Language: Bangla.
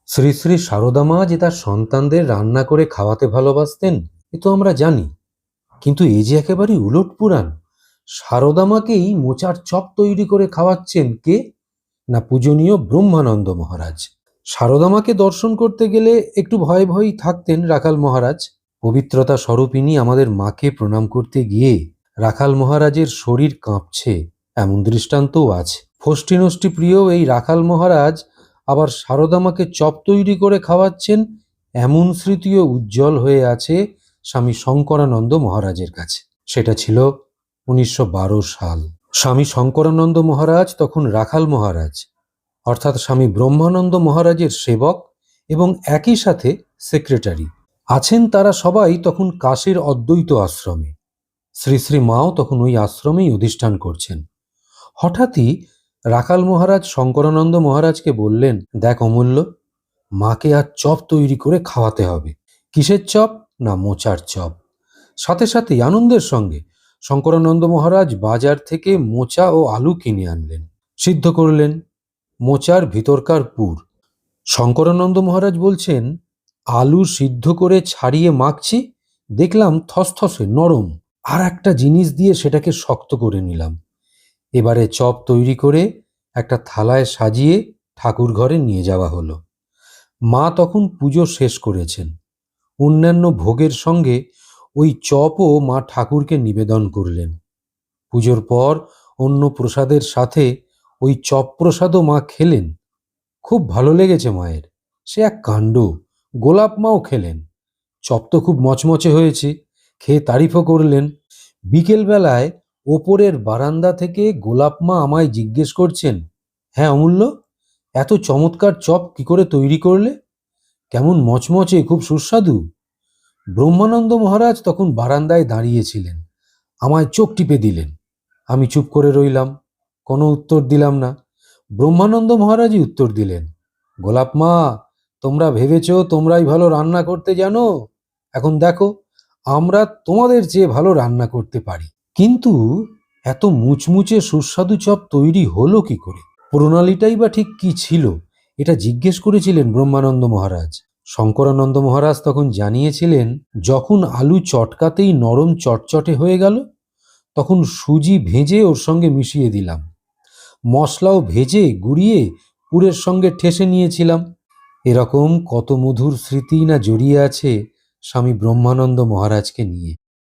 শ্রী শ্রী সারদা মা যে তার সন্তানদের রান্না করে খাওয়াতে ভালোবাসতেন এ তো আমরা জানি, কিন্তু এই যে একেবারে উলট পুরাণ। সারদা মাকেই মোচার চপ তৈরি করে খাওয়াচ্ছেন কে? না পূজনীয় ব্রহ্মানন্দ মহারাজ। সারদা মাকে দর্শন করতে গেলে একটু ভয় ভয়ই থাকতেন রাখাল মহারাজ। পবিত্রতা স্বরূপিনী আমাদের মাকে প্রণাম করতে গিয়ে রাখাল মহারাজের শরীর কাঁপছে, এমন দৃষ্টান্তও আছে। ফষ্টি নষ্টি প্রিয় এই রাখাল মহারাজ আবার সারদা মাকে চপ তৈরি করে খাওয়াচ্ছেন, এমন স্মৃতিও উজ্জ্বল হয়ে আছে স্বামী শঙ্করানন্দ মহারাজের কাছে। সেটা ছিল 1912 সাল। স্বামী শঙ্করানন্দ মহারাজ তখন রাখাল মহারাজ অর্থাৎ স্বামী ব্রহ্মানন্দ মহারাজের সেবক এবং একই সাথে সেক্রেটারি। আছেন তারা সবাই তখন কাশীর অদ্বৈত আশ্রমে। শ্রী শ্রী মাও তখন ওই আশ্রমেই অধিষ্ঠান করছেন। হঠাৎই রাখাল মহারাজ শঙ্করানন্দ মহারাজকে বললেন, দেখ অমূল্য, মাকে আর চপ তৈরি করে খাওয়াতে হবে। কিসের চপ? না মোচার চপ। সাথে সাথেই আনন্দের সঙ্গে শঙ্করানন্দ মহারাজ বাজার থেকে মোচা ও আলু কিনে আনলেন, সিদ্ধ করলেন। মোচার ভিতরকার পুর। শঙ্করানন্দ মহারাজ বলছেন, আলু সিদ্ধ করে ছাড়িয়ে মাখছি, দেখলাম থসথসে নরম, আর একটা জিনিস দিয়ে সেটাকে শক্ত করে নিলাম। এবারে চপ তৈরি করে একটা থালায় সাজিয়ে ঠাকুর ঘরে নিয়ে যাওয়া হলো। মা তখন পুজো শেষ করেছেন। অন্যান্য ভোগের সঙ্গে ওই চপও মা ঠাকুরকে নিবেদন করলেন। পুজোর পর অন্য প্রসাদের সাথে ওই চপ প্রসাদও মা খেলেন। খুব ভালো লেগেছে মায়ের, সে এক কাণ্ড। গোলাপ মাও খেলেন। চপ তো খুব মচমচে হয়েছে, খেয়ে তারিফও করলেন। বিকেলবেলায় ওপরের বারান্দা থেকে গোলাপ মা আমায় জিজ্ঞেস করছেন, হ্যাঁ অমূল্য, এত চমৎকার চপ কি করে তৈরি করলে? কেমন মচমচে, খুব সুস্বাদু। ব্রহ্মানন্দ মহারাজ তখন বারান্দায় দাঁড়িয়েছিলেন, আমায় চোখ টিপে দিলেন। আমি চুপ করে রইলাম, কোনো উত্তর দিলাম না। ব্রহ্মানন্দ মহারাজই উত্তর দিলেন, গোলাপ মা, তোমরা ভেবেছ তোমরাই ভালো রান্না করতে জানো, এখন দেখো আমরা তোমাদের চেয়ে ভালো রান্না করতে পারি। কিন্তু এত মুচমুচে সুস্বাদু চপ তৈরি হলো কি করে? প্রণালীটাই বা ঠিক কি ছিল? এটা জিজ্ঞেস করেছিলেন ব্রহ্মানন্দ মহারাজ। শঙ্করানন্দ মহারাজ তখন জানিয়েছিলেন, যখন আলু চটকাতেই নরম চটচটে হয়ে গেল, তখন সুজি ভেজে ওর সঙ্গে মিশিয়ে দিলাম। মশলাও ভেজে গুঁড়িয়ে পুরের সঙ্গে ঠেসে নিয়েছিলাম। এরকম কত মধুর স্মৃতি না জড়িয়ে আছে স্বামী ব্রহ্মানন্দ মহারাজকে নিয়ে।